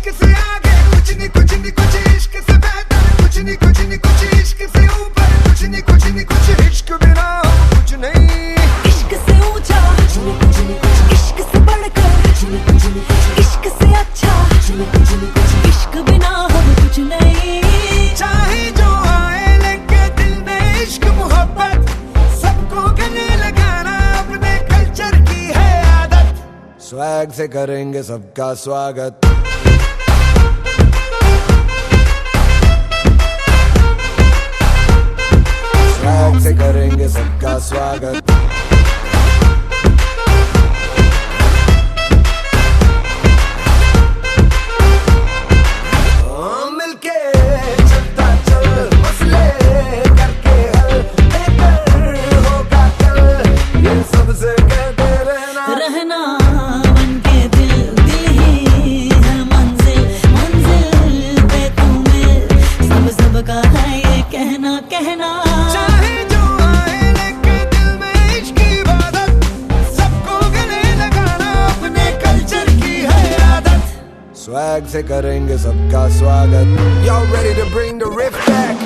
इश्क से आगे कुछ नहीं कुछ नहीं कुछ इश्क से बेहतर कुछ नहीं कुछ नहीं कुछ इश्क से ऊपर कुछ नहीं कुछ नहीं कुछ इश्क बिना कुछ नहीं इश्क से ऊंचा कुछ नहीं कुछ नहीं कुछ इश्क से बढ़कर कुछ नहीं कुछ नहीं कुछ इश्क से अच्छा कुछ नहीं कुछ नहीं कुछ इश्क बिना हम कुछ नहीं चाहे जो आए लेके दिल में इश्क मोहब्बत सबको गले लगाना अपने कल्चर की है आदत स्वैग से करेंगे सबका स्वागत स्वैग से करेंगे सबका स्वागत मिलके चलता चल मसले करके हल बेहतर होगा कल ये सबसे कहते रहना रहना बन के दिल दिल ही है मंजिल मंजिल पे तू मिल सब सबका है ये कहना कहना चाहे जो आए लेके दिल में इश्क की इबादत सबको गले लगाना अपने कल्चर की है आदत स्वैग से करेंगे सबका स्वागत Y'all ready to bring the riff back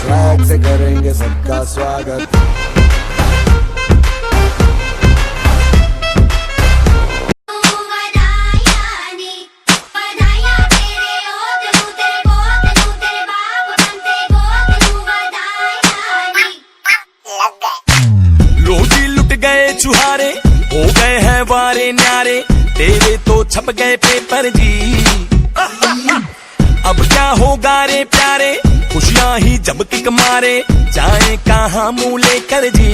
swag से करेंगे सबका स्वागत रोजी लुट गए चुहारे हो गए हैं वारे न्यारे तेरे तो छप गए पेपर जी अब क्या होगा रे प्यारे खुशियां ही जब किक मारे जाए कहाँ मुंह लेकर जी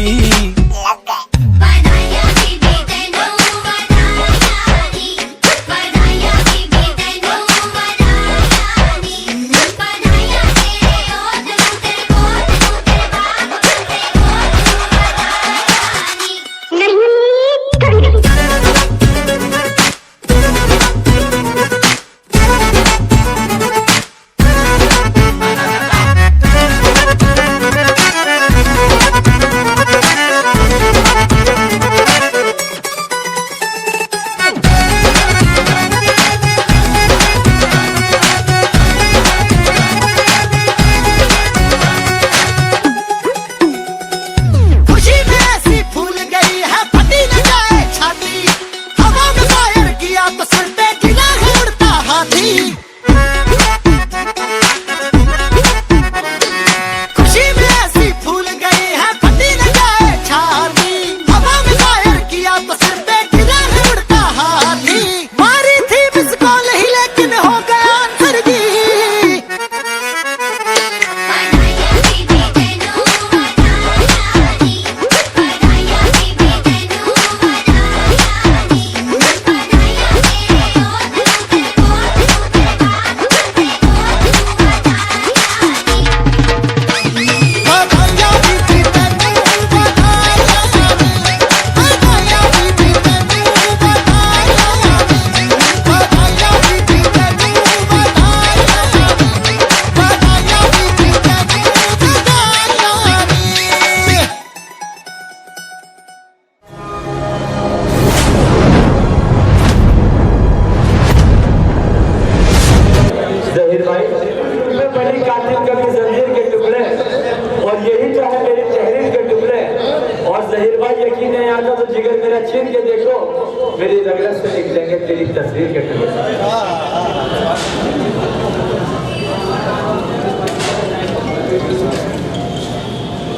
मेरी रगरत से निकलेंगे तेरी तस्वीर के टुकड़े।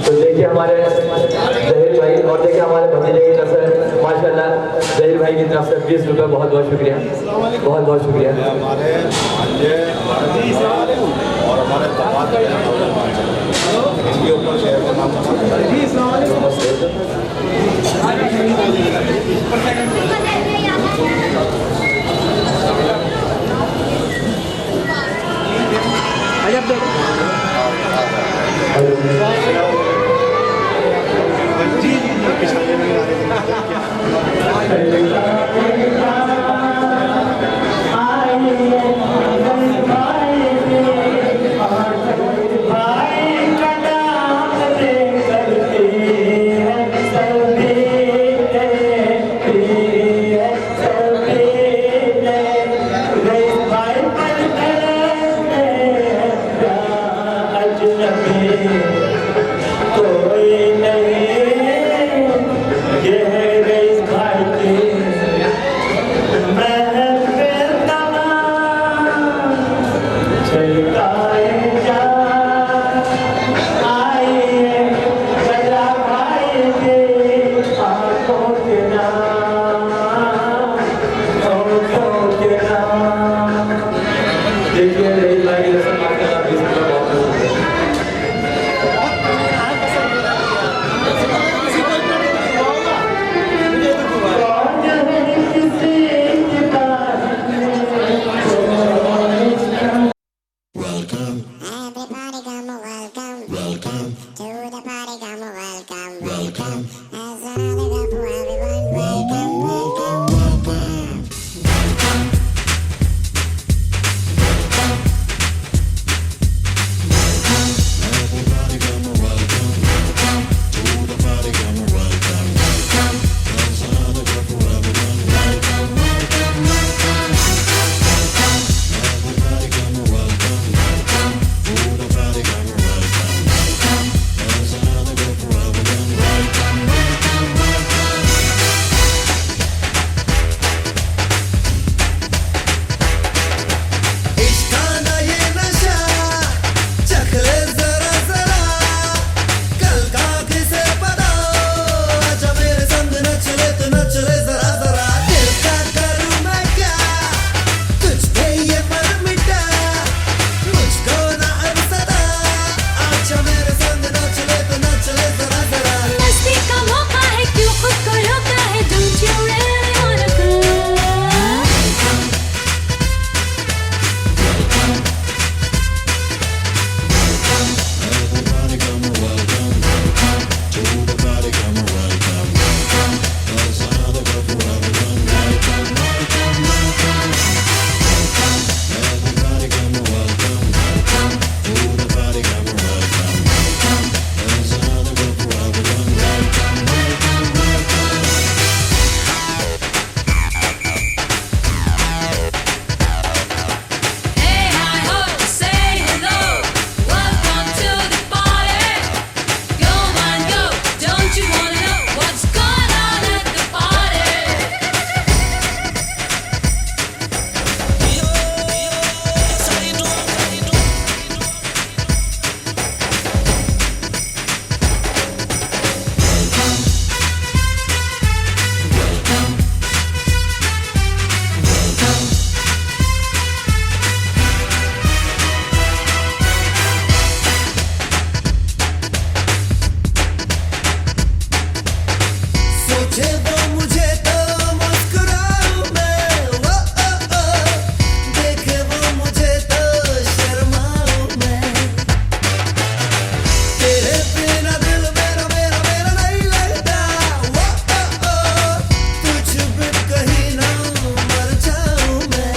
तो देखिए हमारे जहीर भाई और देखिए हमारे भतीजे की तरफ से माशाल्लाह जहीर भाई की तरफ से 20 रुपये बहुत बहुत शुक्रिया, बहुत बहुत शुक्रिया। हमारे और हमारे दामाद इनके ऊपर शेयर का नाम भाई पूछे वो मुझे तो मुस्कुराऊं मैं, ओ ओ ओ, देखे वो मुझे तो शर्माऊं मैं। तेरे बिना दिल मेरा मेरा मेरा नहीं लगता, ओ ओ ओ, तुझ बिन कहीं ना मर जाऊं मैं।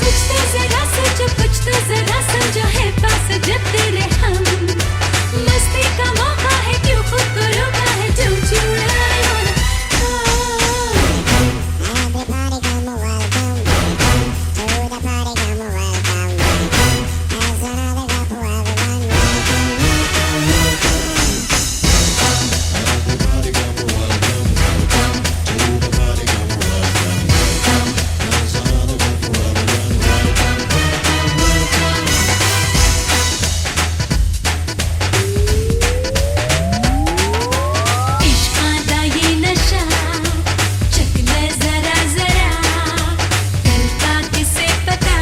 कुछ तो जरा सोचो, कुछ तो जरा समझो, है पास जब तेरे हम। मस्ती का मौका है, क्यों खुद को रोका है, don't you really wanna Everybody come welcome to the party, come welcome. There's another cup for everyone. इश्क का ये नशा चख ले जरा जरा, दिल का किसे पता,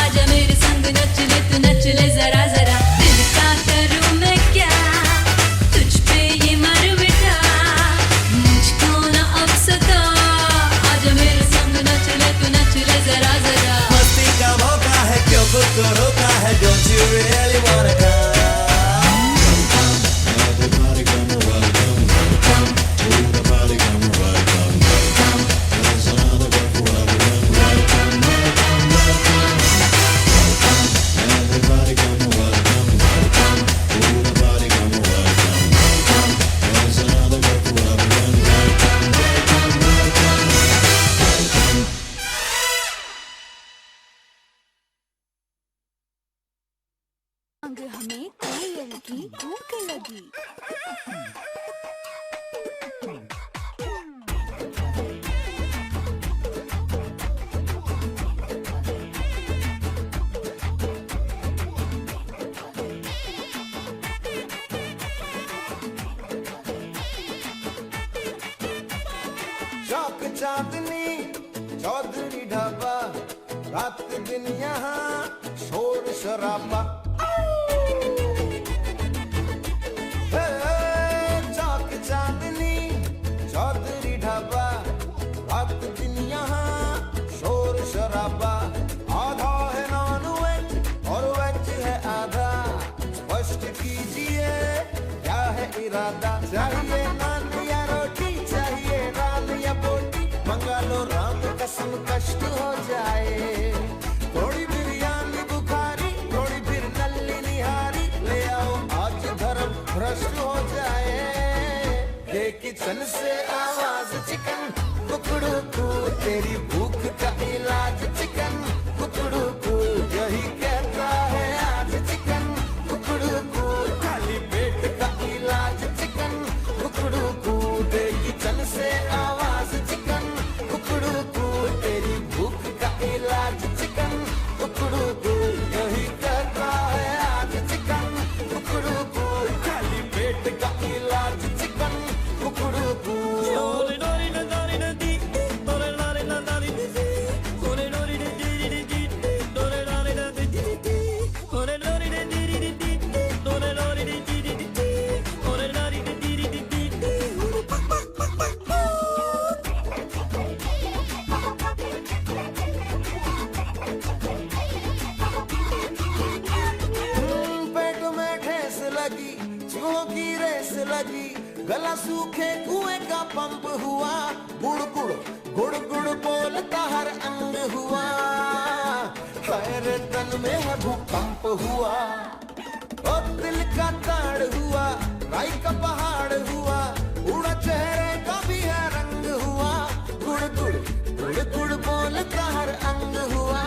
आजा मेरे संग नच ले तू नच ले जरा जरा। दिल का करूं मैं क्या, तुझ पे ये मर मिटा, मुझको ना अब सता, आजा मेरे संग नच ले तू नच ले जरा जरा। मस्ती का मौका है, क्यों खुद को रोका है, don't you really wanna come? अंग हमें कोयल की भूख लगी। शौक चांदनी चौधरी ढाबा, रात दिन यहाँ शोर शराबा। चौक चांदनी चौधरी ढाबा, रात दिन यहाँ शोर शराबा। आधा है नॉन वेज और वेज है आधा, स्पष्ट कीजिए क्या है इरादा। चाहिए नान या रोटी, चाहिए नान या बोटी, मंगा लो राम कसम कष्ट हो जाए। थोड़ी बिरयानी बुखारी, थोड़ी फिर नल्ली निहारी, ले आओ आज धर्म भ्रष्ट हो जाए। ये किचन से आवाज चिकन कुकड़ू को, तेरी भूख का इलाज चिकन कुकड़ू को, यही कहता है आज चिकन कुकड़ू को, खाली पेट का इलाज चिकन कुकड़ू को। ये किचन से आवाज चिकन कुकड़ू को, तेरी भूख का इलाज चिकन कुकड़ू को, यही कहता है आज चिकन कुकड़ू को, खाली पेट का इलाज चिकन कुकड़ू को। पेट में ठेस लगी, चूहों की रेस लगी, गला सूखे कुएं का पंप हुआ, गुड़ गुड़ गुड़ गुड़ बोलता हर अंग हुआ, हर तन में है भूकंप हुआ। ओ दिल का ताड़ हुआ, राई का पहाड़ हुआ, उड़ा चेहरे का भी है रंग हुआ, गुड़ गुड़ गुड़ गुड़ बोलता हर अंग हुआ,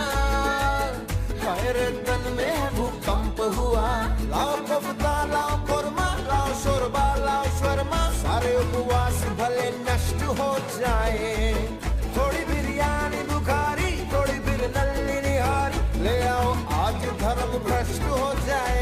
हर तन में है भूकंप हुआ। लाओ कोफ्ता लाओ कोरमा, लाओ शोरबा लाओ शर्मा, सारे उपवास भले नष्ट हो जाए। थोड़ी बिरयानी बुखारी, थोड़ी फिर नल्ली निहारी, ले आओ आज धर्म भ्रष्ट हो जाए।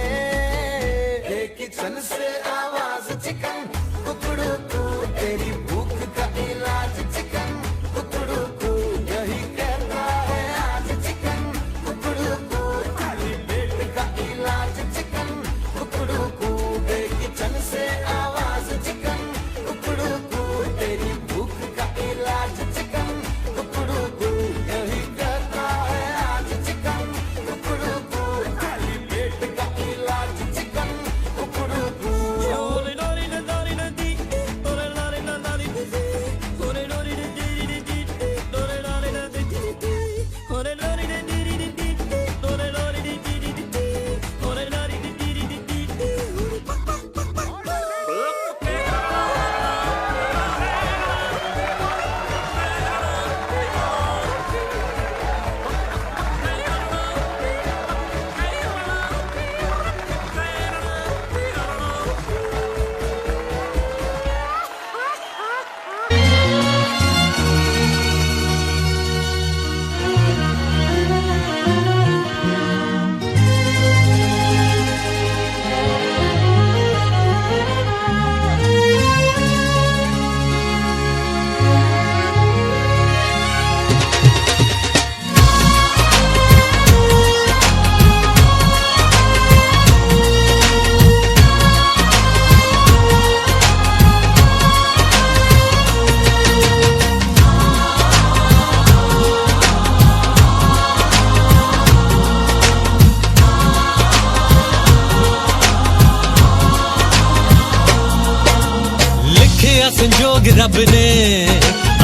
लिखिया संजोग रब ने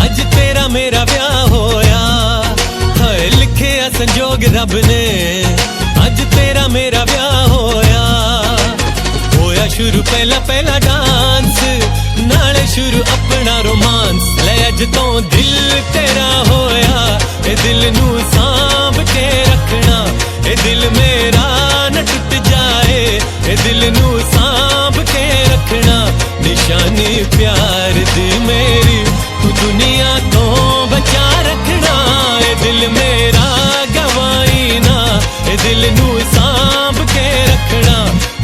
अज तेरा मेरा ब्याह होया। हाय लिखिया संजोग रब ने अज तेरा मेरा ब्याह होया। होया शुरू पहला पहला डांस नाले शुरू अपना रोमांस। ले अज तो दिल तेरा होया ए दिल नू सांभ के रखना। ए दिल मेरा न टूट जाए ए दिल नू सांभ के रखना। निशानी प्यार दी मेरी तू दुनिया तो बचा रखना। ए दिल मेरा गवाई ना ए दिल नू सांभ के रखना।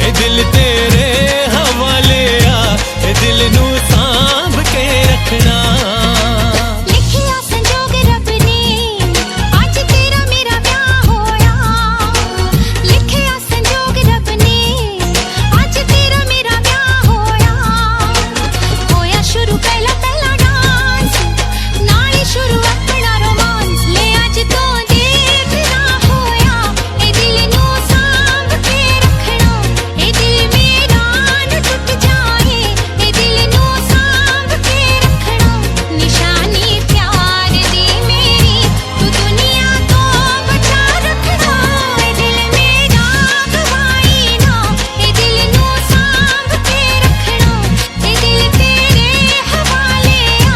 ए दिल तेरे हवाले आ ए दिल नू सांभ के रखना। लिखिया संजोग रब ने आज तेरा मेरा ब्याह होया। लिखिया संजोग रब ने आज तेरा मेरा ब्याह होया। होया शुरू पहला पहला डांस नाले शुरू अपना रोमांस। ले आज तो दिल तेरा होया ए दिल नू सांभ के रखना। ए दिल मेरा न टूट जाए ए दिल नू सांभ के रखना। निशानी प्यार दी मेरी तू दुनिया तो बचा रखना। ए दिल मेरा गवाई ना ए दिल नू सांभ के रखना। ए दिल तेरे हवाले आ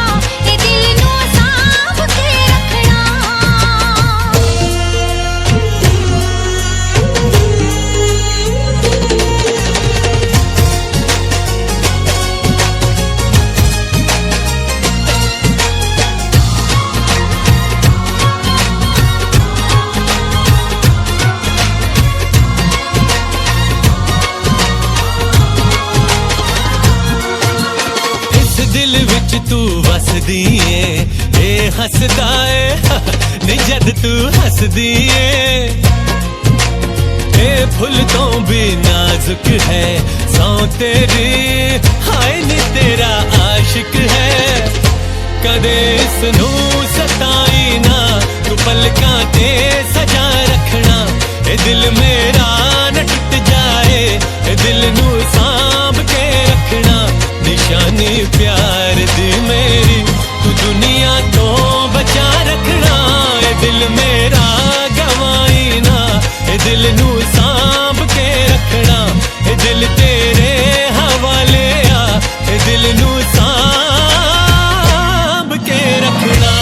ए दिल नू सांभ के रखना। इस दिल विच तू वसदी ए ए हसदा ए नी जद तू हसदी ए। ए फुल तो भी नाजुक है सौ तेरी हाय नी तेरा आशिक है। कदे इसनू सताई ना तू पलकां ते सजा रखना। ए दिल मेरा न टूट जाए ए दिल नू सांभ के रखना। निशानी प्यार दी मेरी तू दुनिया तो बचा रखना। ए दिल मेरा गवाई ना ए दिल नू सांभ के रखना। ए दिल तेरे हवाले आ ए दिल नू सांभ के रखना।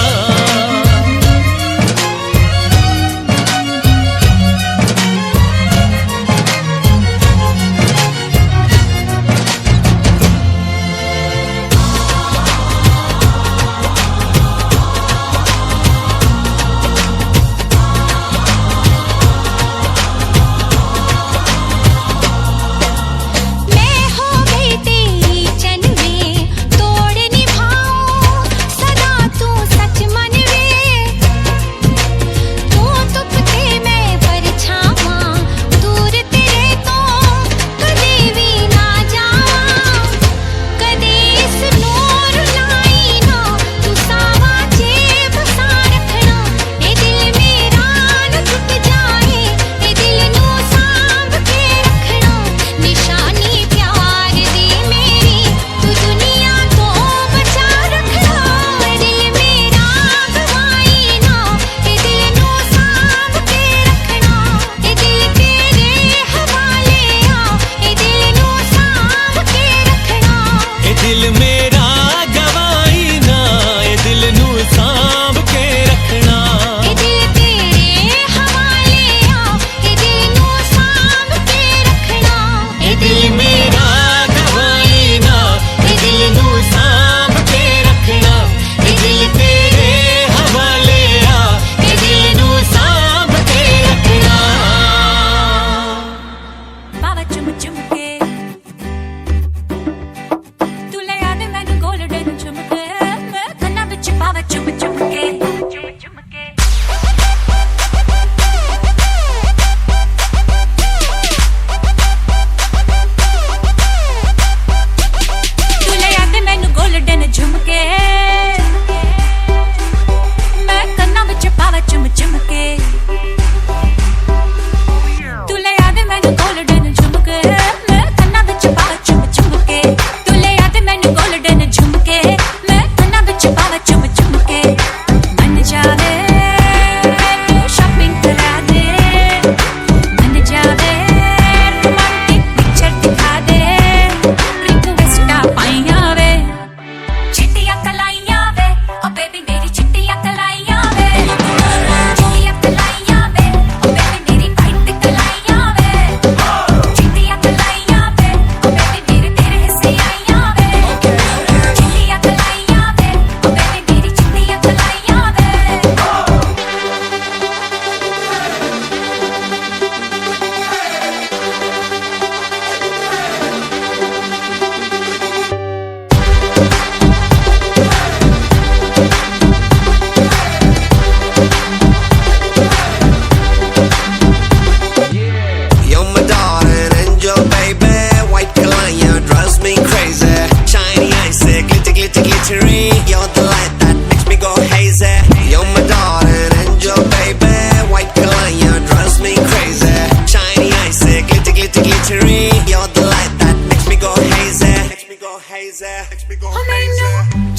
crazy. Makes me go ओ crazy. मैनू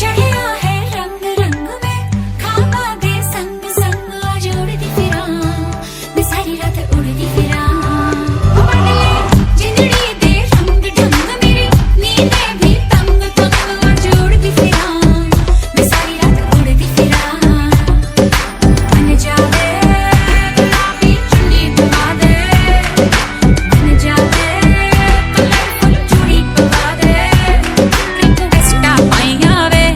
चढ़िया है रंग रंग में खाबा दे संग संग आज उड़दी फिरां मैं सारी रात उड़दी फिरां ओ बंडले जिंदड़ी दे रंग ढंग मेरी नींदे भी तंग तंग आज उड़दी फिरां मैं सारी रात उड़दी फिरां बन जावे गुलाबी चुन्नी पवा दे बन जावे कलरफुल चूड़ी पवा दे रिक्वेस्टा पाइया वे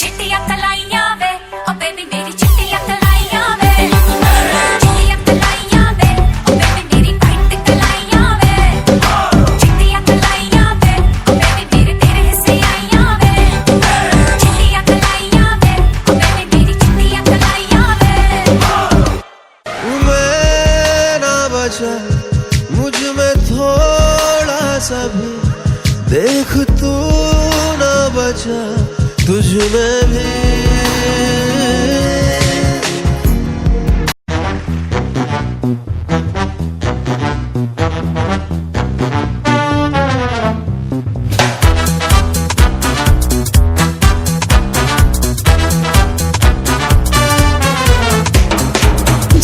चिट्टियां कलाइयां वे ओ बेबी मेरी चिट्टियां कलाइयां वे चिट्टियां कलाइयां वे ओ बेबी मेरी वाइट कलाइयां वे चिट्टियां कलाइयां वे ओ बेबी मेरे तेरे हिस्से आइयां वे चिट्टियां कलाइयां वे ओ बेबी मेरी चिट्टियां कलाइयां वे मैं ना बचा मुझ में थोड़ा सा भी देख तू ना बचा तुझ में भी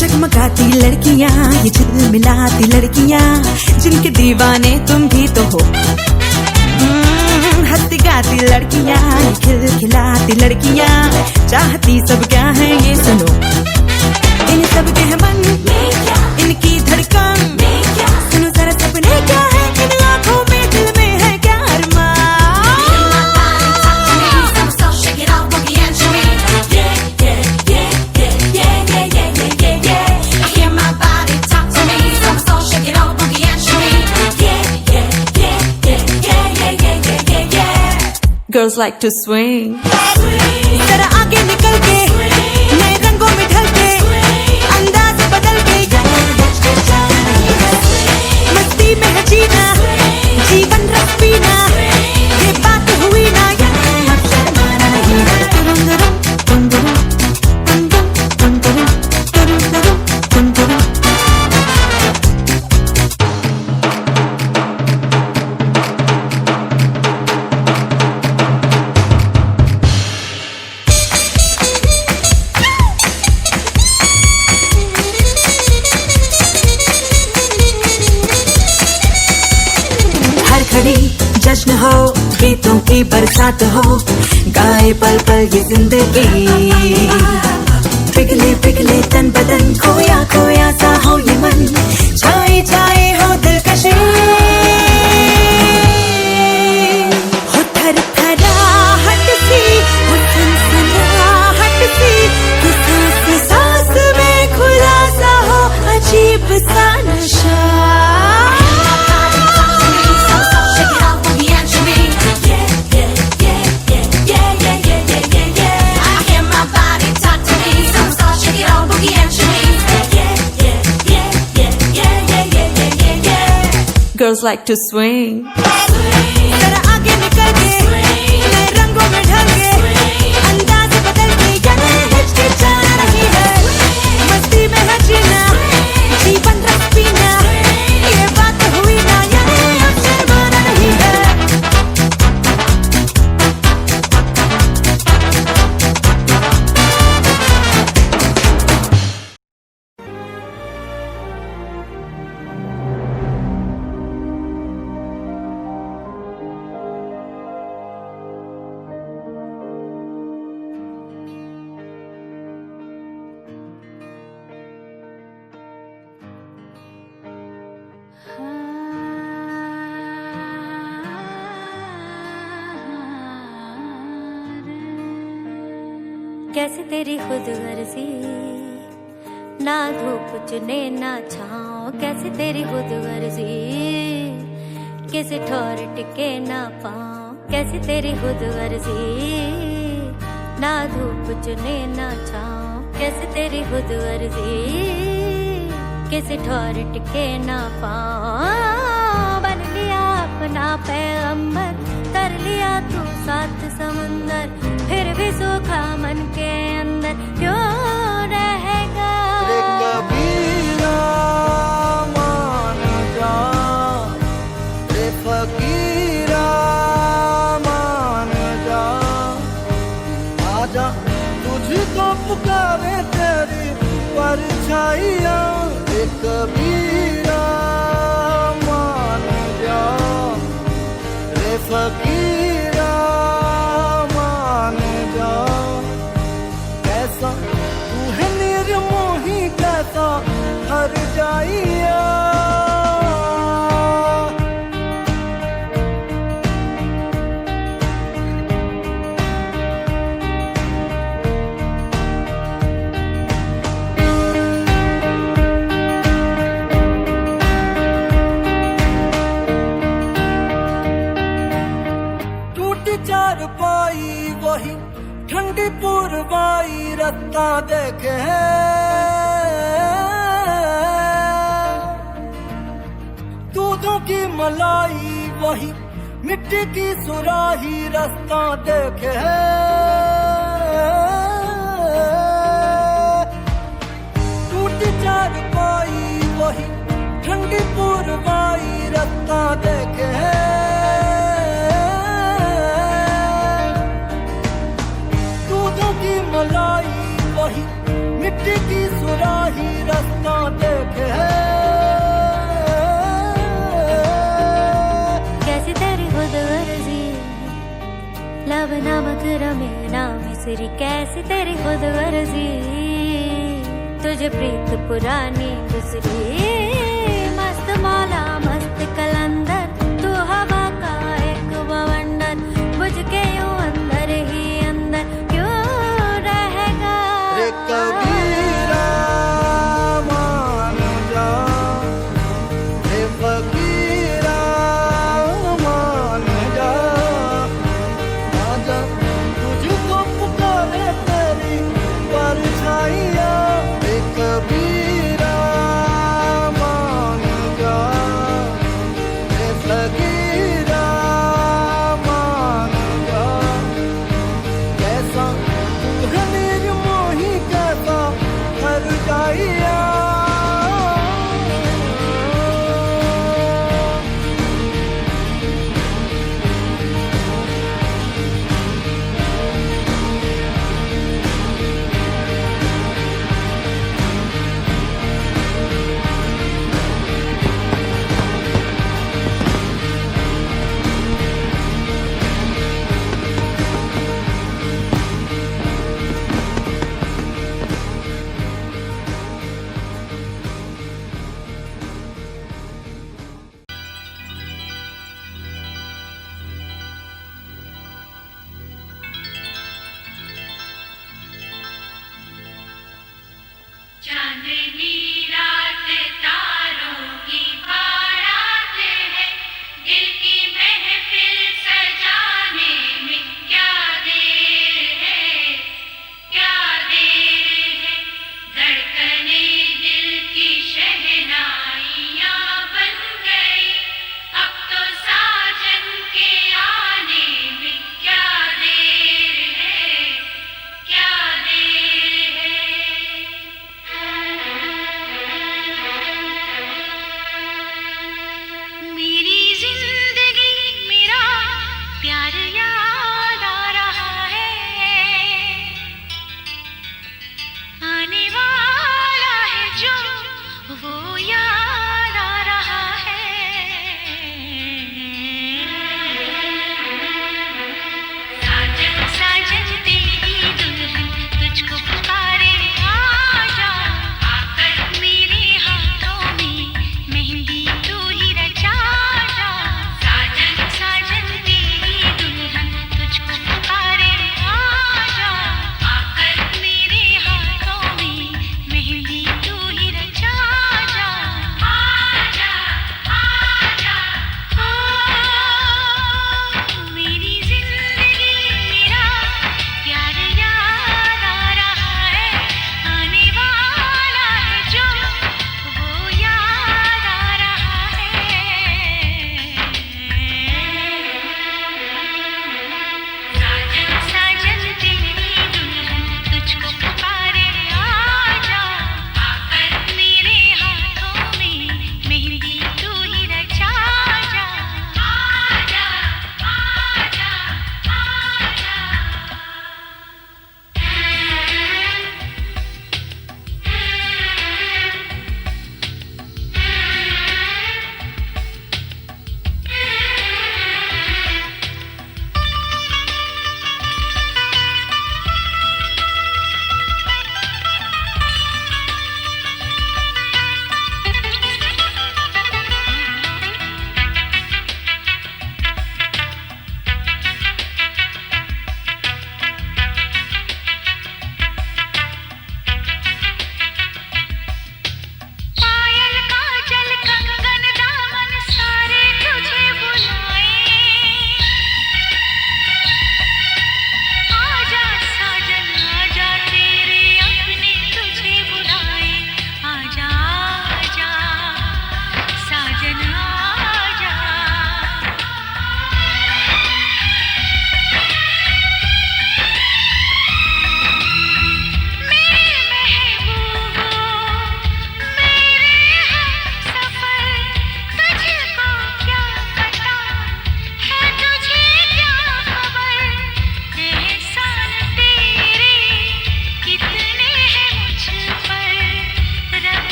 जगमगाती लड़कियां ये झिलमिलाती लड़कियां जिनके दीवाने तुम भी तो हो हंसती गाती लड़कियां ये खिलखिलाती लड़कियां चाहती सब क्या है ये सुनो इन सब के है मन इनकी धड़कन सुनो जरा सपने क्या है इन आँखों में दिल में है क्या अरमान Girls like to swing. जरा आगे निकल के नए रंगों में ढल के अंदाज बदल के मस्ती में है जीना जीवन रस पीना ये बात हुई ना अब शर्माना नहीं तुरुम तुरुम तुरुम तुरुम तुरुम तुरुम तुरुम जश्न हो गीतों की बरसात हो गाए पल पल ये जिंदगी पिघले पिघले तन बदन खोया खोया सा हो ये मन छाए छाए हो दिलकशी हो थर थराहट सी हो सनसनाहट सी कि सांस सांस में खुलासा हो अजीब सा नशा Girls like to swing. जरा आगे निकल के नए रंगों में ढल के अंदाज बदल के जाने हिचकिचाना नहीं है मस्ती में है जीना जीवन रस पीना ये बात हुई ना यानी अब शर्माना नहीं है कैसे तेरी खुद गर्जी ना धूप चुने ना छाओ कैसे तेरी खुद गर्जी किसी ठोर टिके ना पाओ कैसे तेरी खुद गर्जी ना धूप चुने ना छाओ कैसे तेरी खुद गर्जी किसी ठोर टिके ना पाओ बन लिया अपना पैगंबर कर लिया तू सात समुंदर फिर भी सूखा मन के अंदर क्यों रहेगा रे कबीरा मान जा रे फकीरा पुकारे तेरी परछाइयाँ, ए कबीरा मान जा, रे फकीरा मान जा। कैसा तू है निर्मोही, कैसा हर जाइया। चार पाई वही ठंडी पुरवाई, रत्ता देखे दूधों की मलाई वही मिट्टी की सुराही, रास्ता देखे टूटी चार पाई वही ठंडी पुरवाई, रत्ता देखे मलाई वही मिट्टी की सुराही, रास्ता देखे। कैसी तेरी खुद गर्जी, लब नमक रमे ना मिसरी, कैसी तेरी खुद गर्जी, तुझे प्रीत पुरानी दूसरी, मस्त मौला मस्त कलंदर, तू हवा का एक बवंडर, बुझ के यूं अंदर ही अंदर क्यों रहेगा। रे कबीरा मान जा, रे फकीरा मान जा, आजा तुझको पुकारे तेरी परछाइयाँ, रे कबीरा मान जा।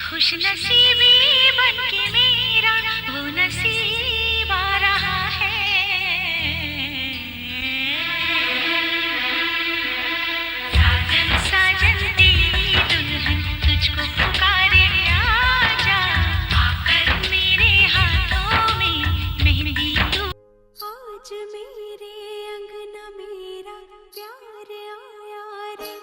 खुश नसीबी बनके मेरा वो नसीब आ रहा है। साजन साजन तेरी दुल्हन तुझको पुकारे आजा, आकर मेरे हाथों में मेहंदी तू। आज मेरे अंगना मेरा प्यार आया रे,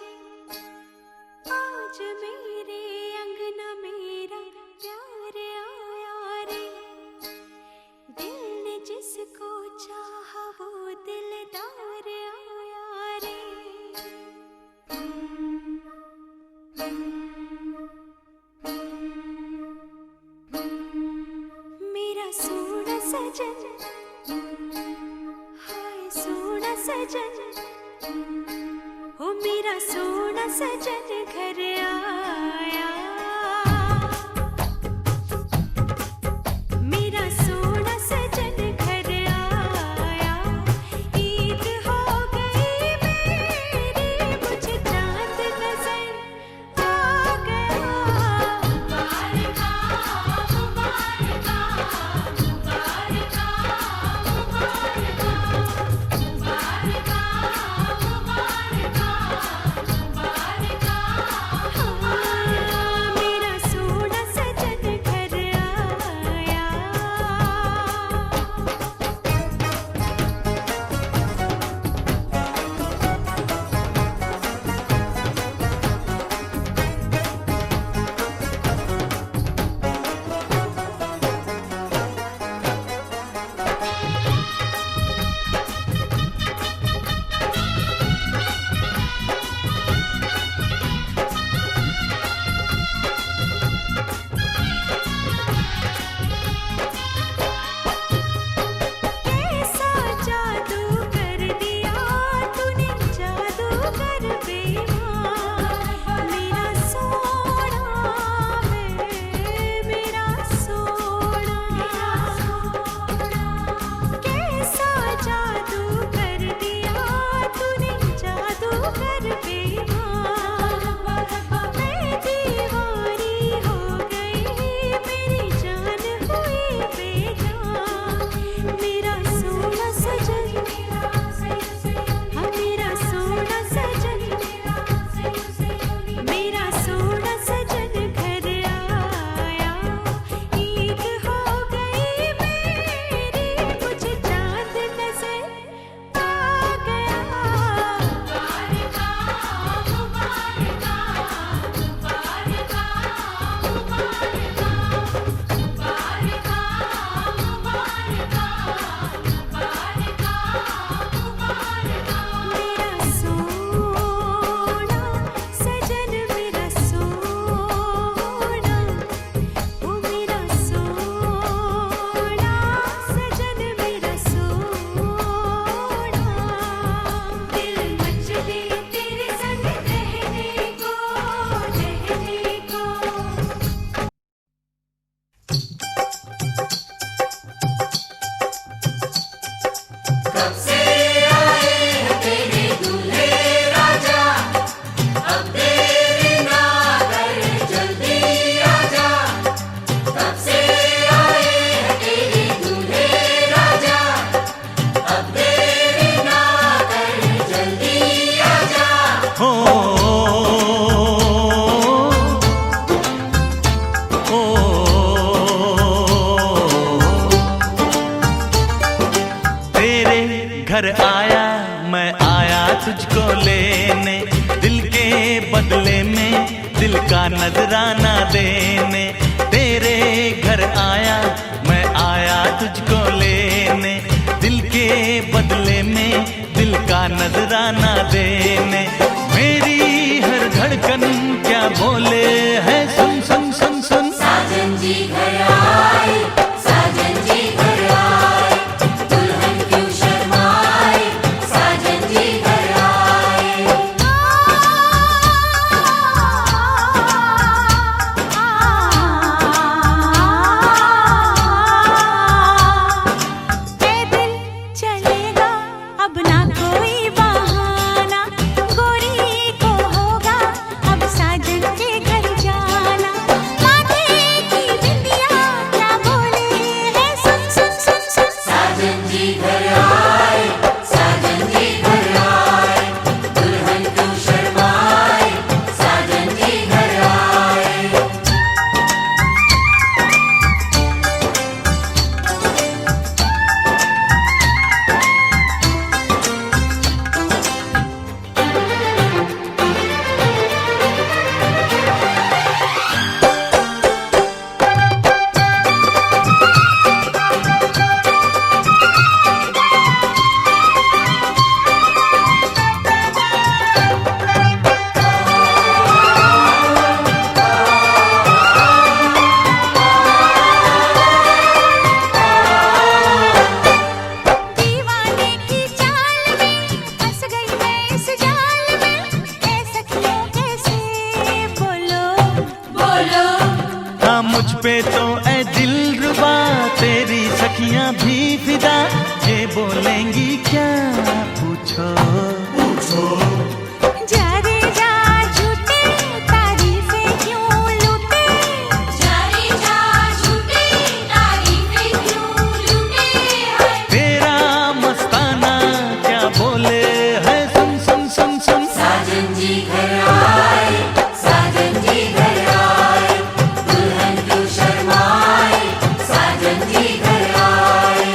आज मेरे अंगना मेरा प्यार आया रे। दिल ने जिसको चाहा वो दिलदार आया रे। मेरा सोना सजन, हाय सोना सजन, ओ मेरा सोना सजन घर आया। मेरा सोना सजन घर आया, ईद हो गई मेरी, मुझे चांद नजर आ गया। मुबारका मुबारका मुबारका मुबारका मुबारका मुबारका। मेरा सोना सजन घर आया। कैसा जादू कर दिया तूने, जादूगर बेईमान। मेरा सोना है मेरा सोना, कैसा जादू कर दिया तूने, जादूगर बेईमान। मैं दीवानी हो गई, मेरी जान हुई बेजान। मेरा सोना सजन, हाँ मेरा सोना सजन, मेरा सोना सजन घर आया। ईद हो गई मेरी, मुझे चांद नजर आ गया। मुबारका मुबारका मुबारका मुबारका मुबारका मुबारका मुबारका। मेरा सोना तुझको लेने, दिल के बदले में दिल का नजराना देने। तेरे घर आया मैं आया तुझको लेने, दिल के बदले में दिल का नजराना देने। मेरी हर धड़कन क्या बोले है सुन सुन सुन सुन। साजन जी घर आए, साजन जी घर आए, दुल्हन क्यों शर्माए, साजन जी घर आए। पैदल चलेगा अब ना कोई बहाना, गोरी को होगा अब साजन के घर जाना। माथे की बिंदिया क्या बोले है सुन सुन सुन सुन। साजन जी घर आए, साजन जी घर आए, दुल्हन क्यों शर्माए, साजन जी घर आए। दीवाने की चाल में फंस गई मैं इस जाल में, ऐ सखियों कैसे बोलो बोलो हाँ मुझ पे तो ऐ दिलरुबा तेरी सखियां भी फिदा, ये बोलेंगी क्या पूछो। जा रे जा झूठे तारीफें क्यों लूटे, जारी जा झूठी तारीफें क्यों लूटे हैं। तेरा मस्ताना क्या बोले है सुन सुन सुन सुन। साजन जी घर आए, साजन जी घर आए, दुल्हन क्यों शर्माए, साजन जी घर आए।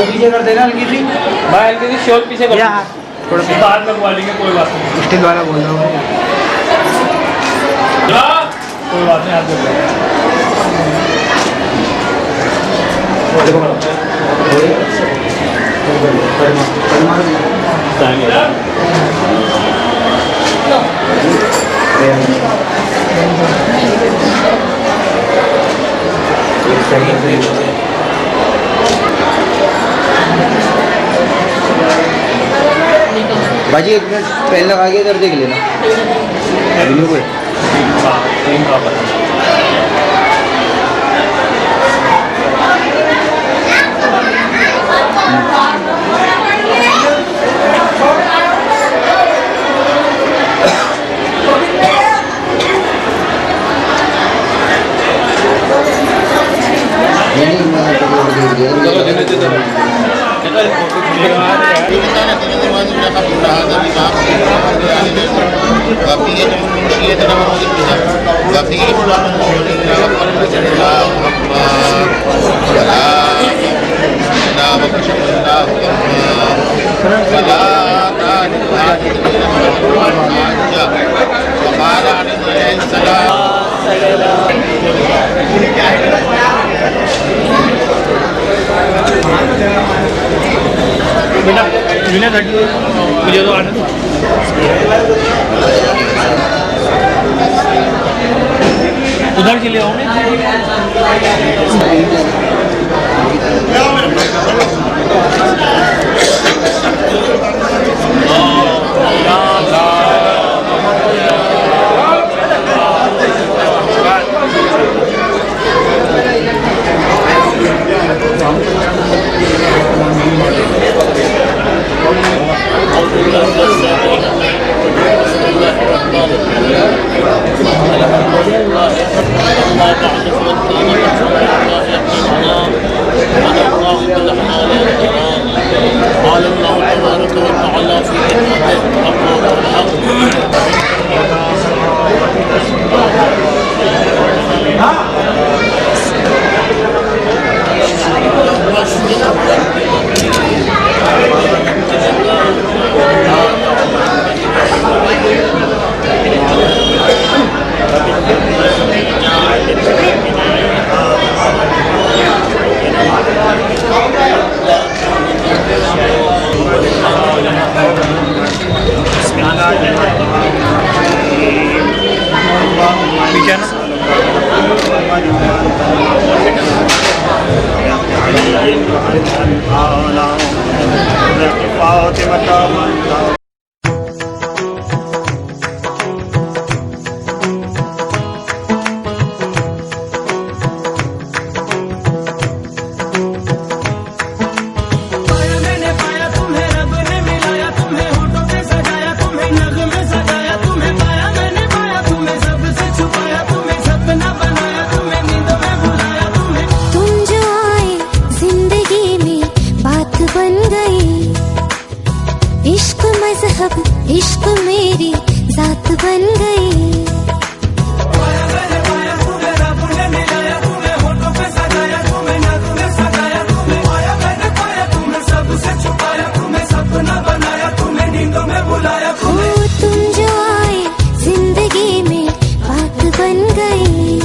पीछे कर देना हल्की सी, भाई हल्की सी शोल पीछे कर थोड़ा सा बाद में बोल लेंगे, कोई बात नहीं। स्टिल वाला बोल रहा हूँ। कोई बात नहीं, आप बोल बाजी एक मिनट पेन लगा के इधर देख लेना अभी कोई। Salam. बेटा विनय मुझे तो आने दो। उधर के लिए आओ इश्क मेरी जात बन गई। तुम जो आए जिंदगी में बात बन गई।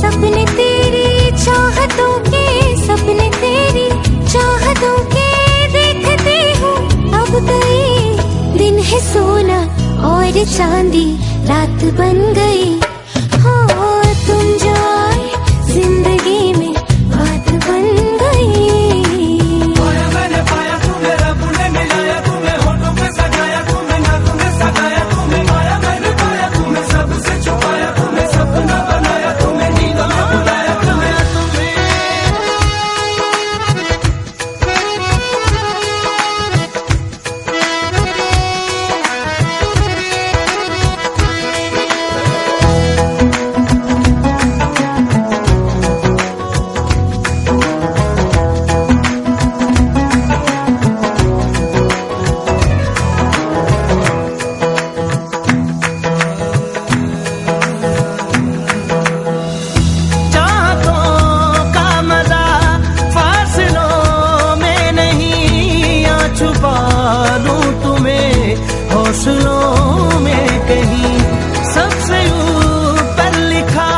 सपने तेरी चाहतों के, सपने तेरी चाहतों के देखती हूँ अब गई। दिन है सोना और चांदी रात बन गई। हो तुम जो आए जिंदगी में बात बन गई। मैंने पाया तुम्हें रब ने मिलाया, तुम्हें होठों पे सजाया, तुम्हें नाकों में सजाया, तुम्हें पाया मैंने पाया, तुम्हें सबसे छुपाया, तुम्हें सपना बनाया, तुम्हें नींदों में बुलाया, तुम्हें हौसलों में कहीं सबसे ऊपर लिखा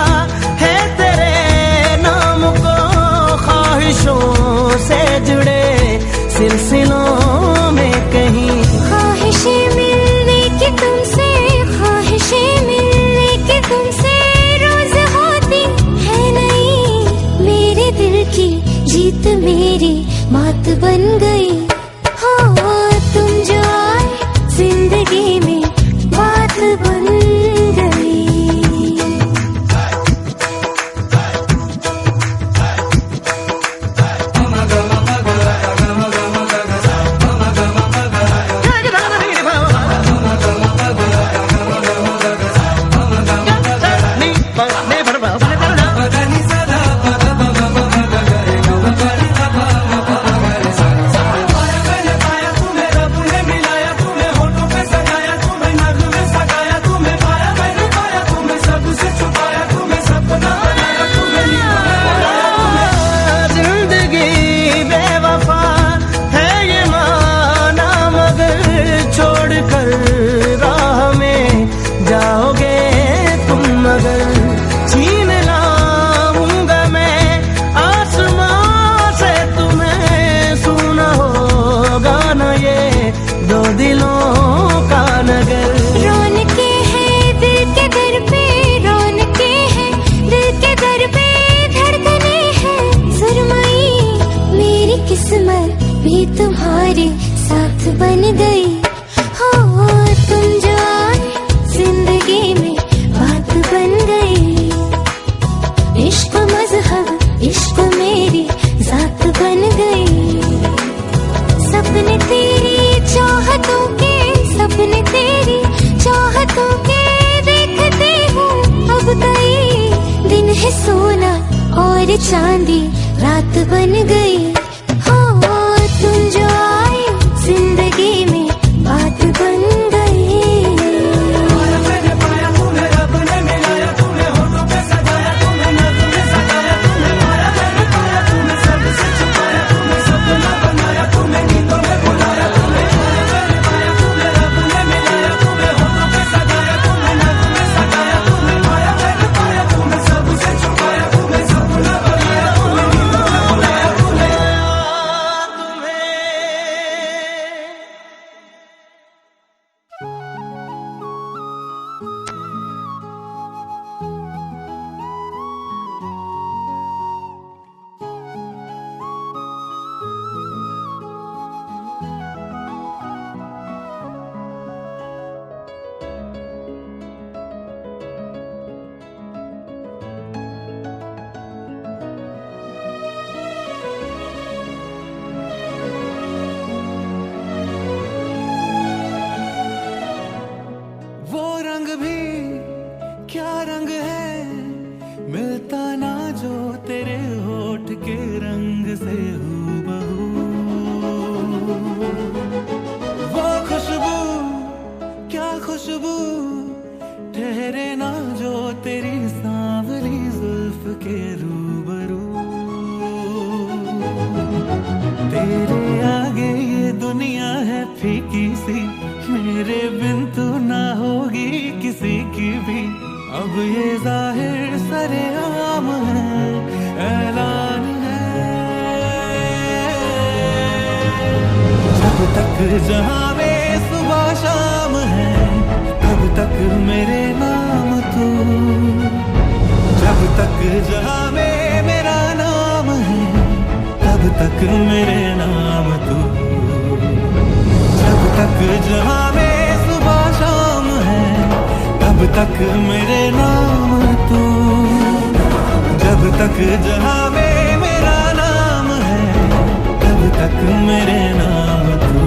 है तेरे नाम को। ख्वाहिशों से जुड़े सिलसिलों में कहीं ख्वाहिशें मिलने की तुमसे, ख्वाहिशें मिलने की तुमसे रोज होती है नहीं। मेरे दिल की जीत मेरी मात बन गई। हो तुम जो आए जिंदगी में बात बन गई। किस्मत भी तुम्हारे साथ बन गई हो। तुम जो आए जिंदगी में बात बन गई। इश्क मजहब इश्क मेरी जात बन गई। सपने तेरी चाहतों के, सपने तेरी चाहतों के देखते हूँ अब कई दिन है सोना और चांदी रात बन गई हो। तुम जो आए जिंदगी में बात बन गई। जहाँ में सुबह शाम है तब तक मेरे नाम तू। जब तक जहाँ में मेरा नाम है तब तक मेरे नाम तू। जब तक जहाँ में सुबह शाम है तब तक मेरे नाम तू। जब तक जहाँ में मेरा नाम है तब तक मेरे नाम तू।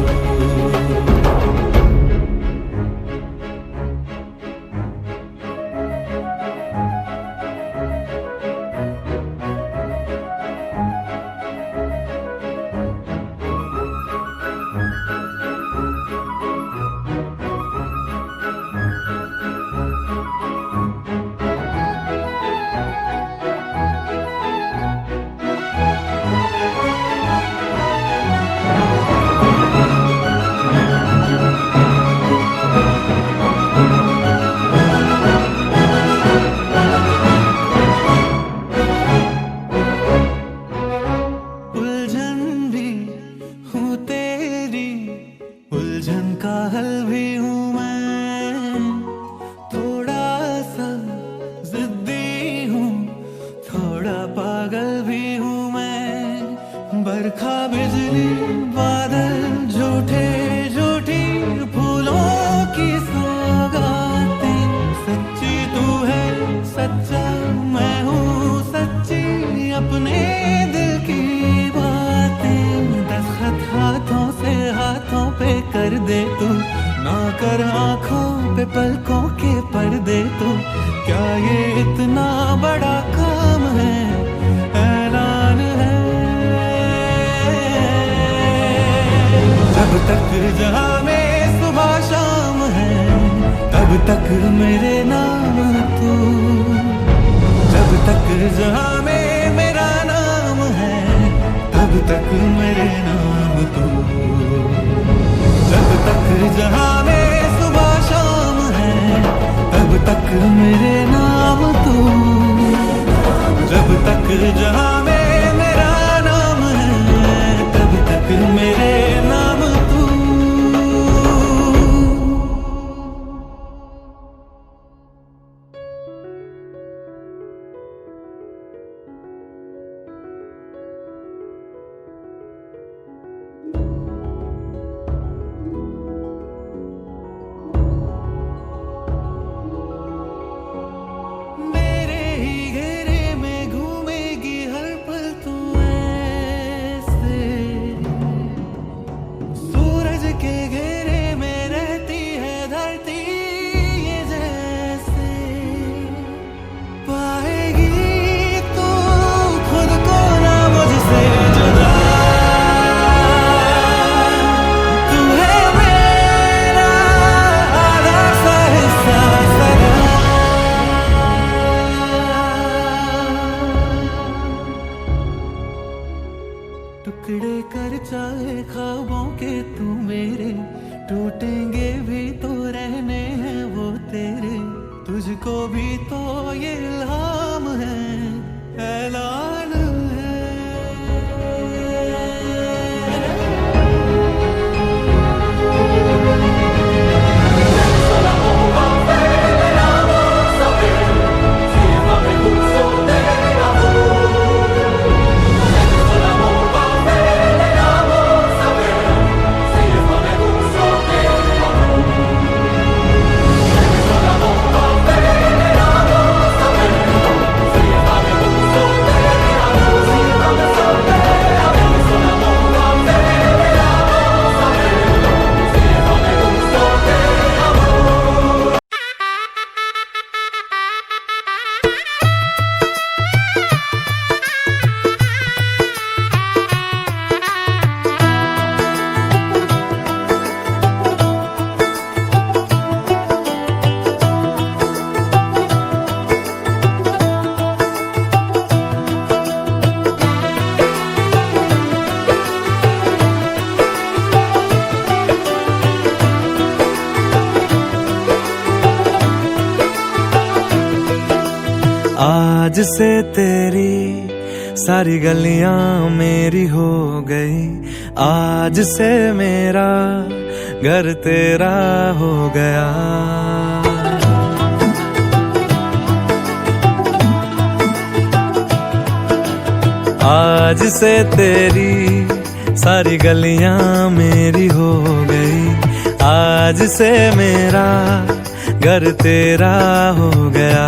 लेकर चाहे ख्वाबों के तू मेरे, टूटेंगे भी तो रहने हैं वो तेरे। तुझको भी तो ये इल्हाम है, ऐलान है। आज से तेरी सारी गलियां मेरी हो गई, आज से मेरा घर तेरा हो गया। आज से तेरी सारी गलियां मेरी हो गई, आज से मेरा घर तेरा हो गया।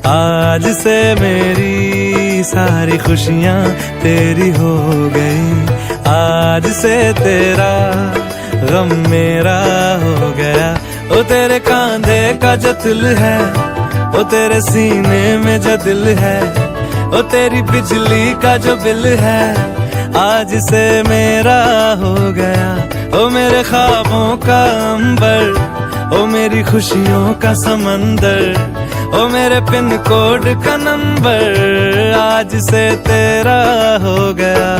आज से मेरी सारी खुशियां तेरी हो गई, आज से तेरा गम मेरा हो गया। ओ तेरे कांधे का जो दिल है, ओ तेरे सीने में जो दिल है, ओ तेरी बिजली का जो बिल है, आज से मेरा हो गया। ओ मेरे ख्वाबों का अंबर, ओ मेरी खुशियों का समंदर, ओ मेरे पिन कोड का नंबर, आज से तेरा हो गया।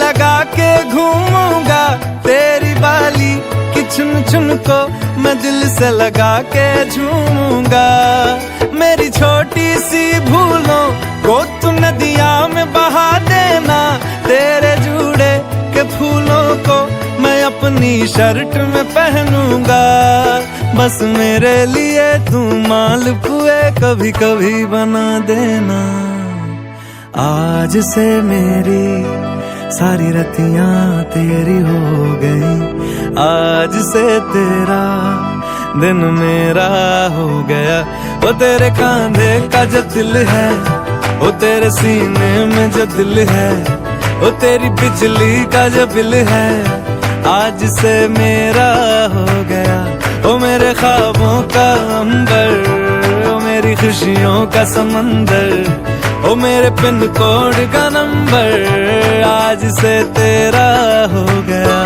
लगा के घूमूंगा, तेरी बाली की चुन चुन को मैं दिल से लगा के झूमूंगा। मेरी छोटी सी भूलों को तू नदिया में बहा देना, तेरे जूड़े के फूलों को मैं अपनी शर्ट में पहनूंगा। बस मेरे लिए तू मालपुए कभी कभी बना देना। आज से मेरी सारी रतियां तेरी हो गई, आज से तेरा दिन मेरा हो गया। वो तेरे कांधे का जो दिल है, वो तेरे सीने में जो दिल है, वो तेरी बिजली का जो बिल है, आज से मेरा हो गया। ओ मेरे ख्वाबों का अंबर, ओ मेरी खुशियों का समंदर, ओ मेरे पिन कोड का नंबर, आज से तेरा हो गया।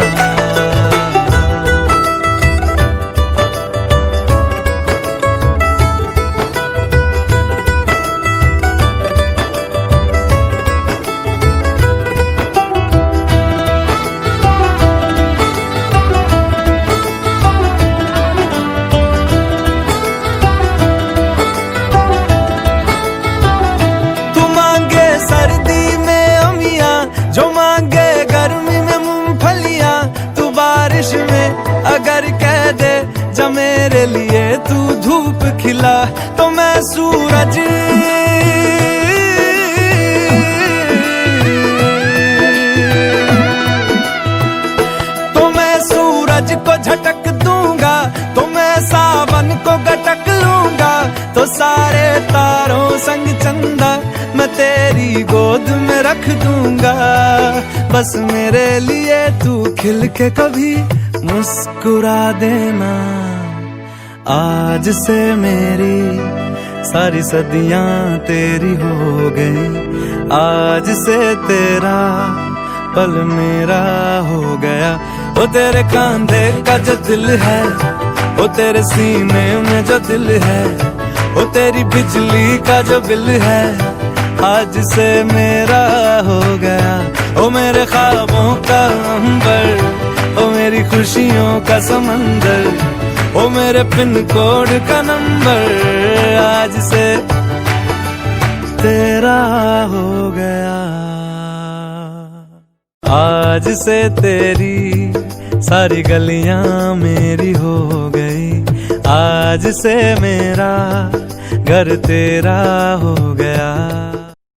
अगर कह दे जब मेरे लिए तू धूप खिला, तो मैं सूरज को झटक दूंगा, तो मैं सावन को गटक लूंगा। तो सारे तारों संग चंदा मैं तेरी गोद में रख दूंगा। बस मेरे लिए तू खिल के कभी मुस्कुरा देना। आज से मेरी सारी सदियां तेरी हो गई, आज से तेरा पल मेरा हो गया। वो तेरे कांधे का जो दिल है, वो तेरे सीने में जो दिल है, वो तेरी बिजली का जो बिल है, आज से मेरा हो गया। ओ मेरे ख्वाबों का अंबर, ओ मेरी खुशियों का समंदर, ओ मेरे पिन कोड का नंबर, आज से तेरा हो गया। आज से तेरी सारी गलियां मेरी हो गई, आज से मेरा घर तेरा हो गया।